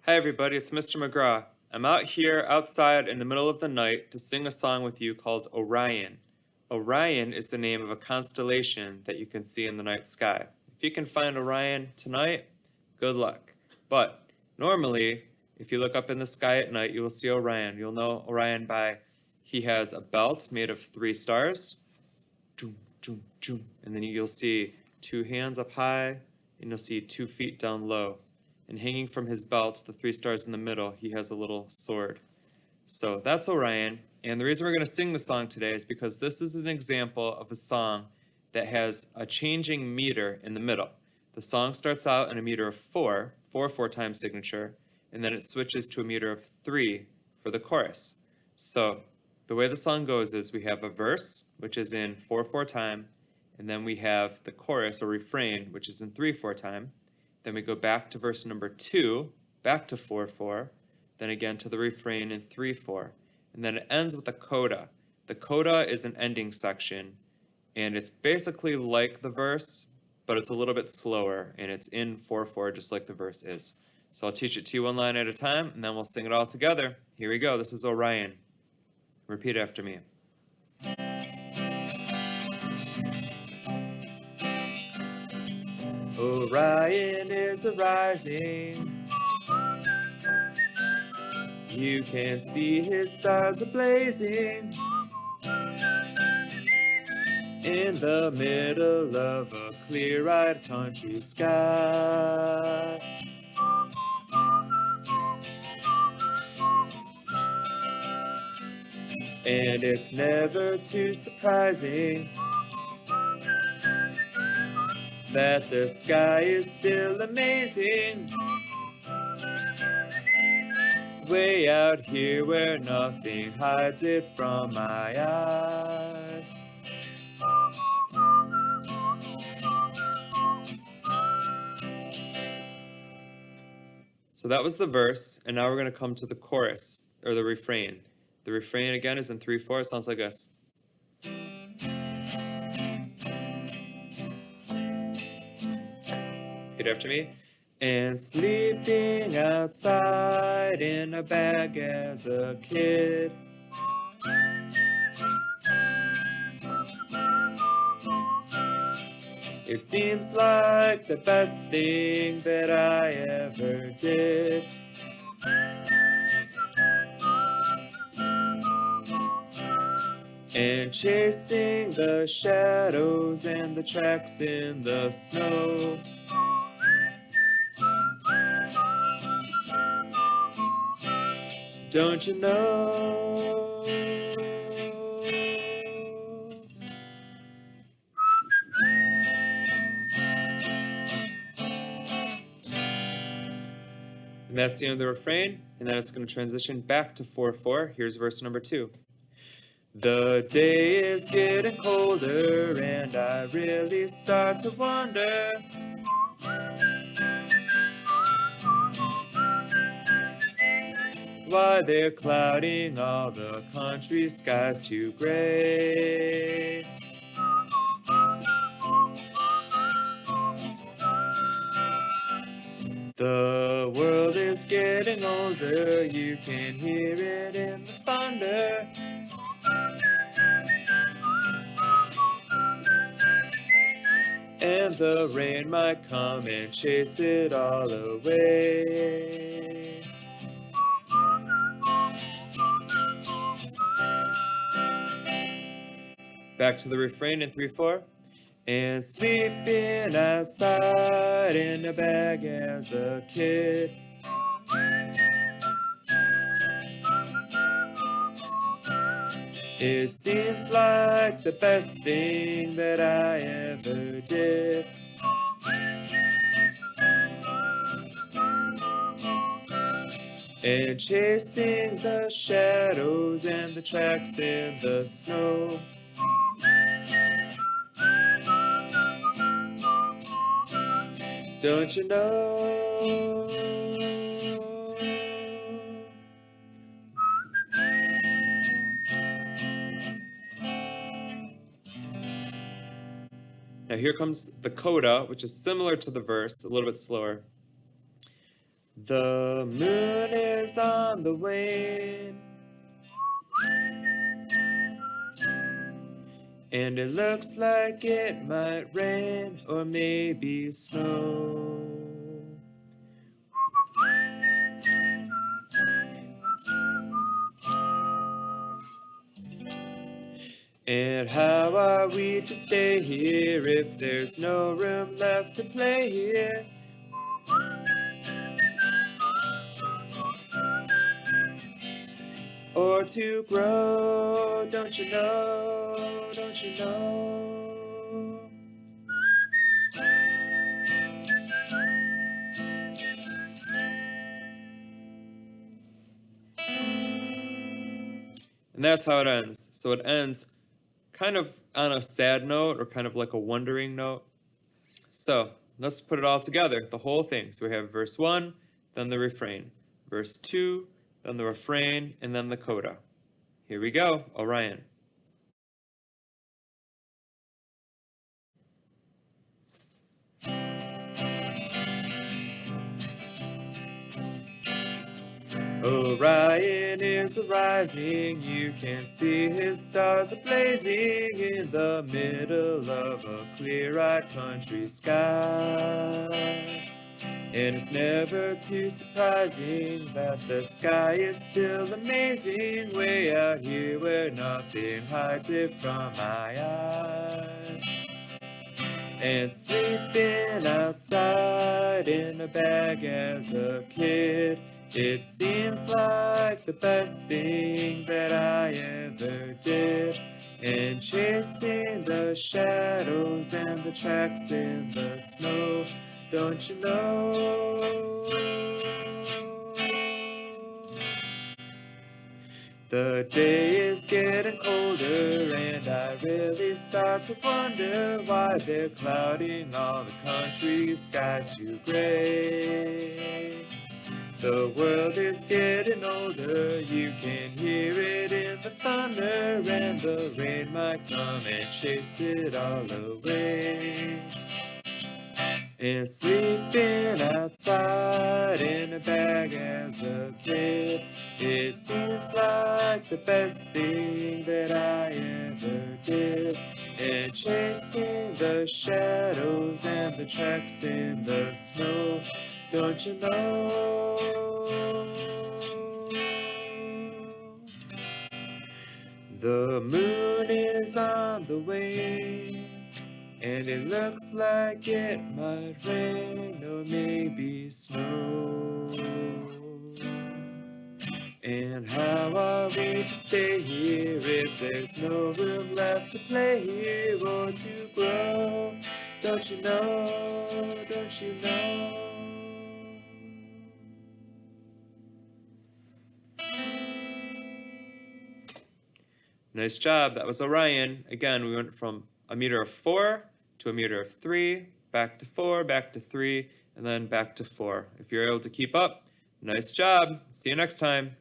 Hi everybody, it's Mr. McGraw. I'm out here outside in the middle of the night to sing a song with you called Orion. Orion is the name of a constellation that you can see in the night sky. If you can find Orion tonight, good luck. But normally, if you look up in the sky at night, you will see Orion. You'll know Orion by he has a belt made of 3 stars, and then you'll see 2 hands up high, and you'll see 2 feet down low. And hanging from his belt, the 3 stars in the middle, he has a little sword. So that's Orion. And the reason we're going to sing the song today is because this is an example of a song that has a changing meter in the middle. The song starts out in a meter of 4, 4/4 time signature, and then it switches to a meter of 3 for the chorus. So the way the song goes is we have a verse, which is in 4/4 time, and then we have the chorus or refrain, which is in 3/4 time. Then we go back to verse number 2, back to 4/4, then again to the refrain in 3/4, and then it ends with a coda. The coda is an ending section, and it's basically like the verse, but it's a little bit slower, and it's in 4/4 just like the verse is. So I'll teach it to you one line at a time, and then we'll sing it all together. Here we go. This is Orion. Repeat after me. Orion is arising. You can see his stars ablazing in the middle of a clear-eyed country sky. And it's never too surprising that the sky is still amazing. Way out here where nothing hides it from my eyes. So that was the verse, and now we're going to come to the chorus, or the refrain. The refrain again is in 3/4, it sounds like this. Repeat after me. And sleeping outside in a bag as a kid. It seems like the best thing that I ever did. And chasing the shadows and the tracks in the snow. Don't you know? And that's the end of the refrain, and then it's going to transition back to 4/4. Here's verse number 2. The day is getting colder, and I really start to wonder why they're clouding all the country skies to gray. The world is getting older, you can hear it in the thunder. And the rain might come and chase it all away. Back to the refrain in 3/4. And sleeping outside in a bag as a kid. It seems like the best thing that I ever did. And chasing the shadows and the tracks in the snow. Don't you know? Now here comes the coda, which is similar to the verse, a little bit slower. The moon is on the wane, and it looks like it might rain or maybe snow. And how are we to stay here if there's no room left to play here? Or to grow, don't you know, don't you know? And that's how it ends. So it ends kind of on a sad note or kind of like a wondering note. So let's put it all together, the whole thing. So we have verse 1, then the refrain. Verse 2, then the refrain, and then the coda. Here we go, Orion. Orion is arising, you can see his stars a-blazing in the middle of a clear-eyed country sky. And it's never too surprising that the sky is still amazing way out here where nothing hides it from my eyes. And sleeping outside in a bag as a kid, it seems like the best thing that I ever did. And chasing the shadows and the tracks in the snow, don't you know? The day is getting colder and I really start to wonder why they're clouding all the country skies to gray. The world is getting older, you can hear it in the thunder, and the rain might come and chase it all away. And sleeping outside in a bag as a kid, it seems like the best thing that I ever did. And chasing the shadows and the tracks in the snow, don't you know? The moon is on the wane, and it looks like it might rain or maybe snow. And how are we to stay here if there's no room left to play here or to grow? Don't you know, don't you know? Nice job, that was Orion. Again, we went from a meter of 4 to a meter of 3, back to 4, back to 3, and then back to 4. If you're able to keep up, nice job. See you next time.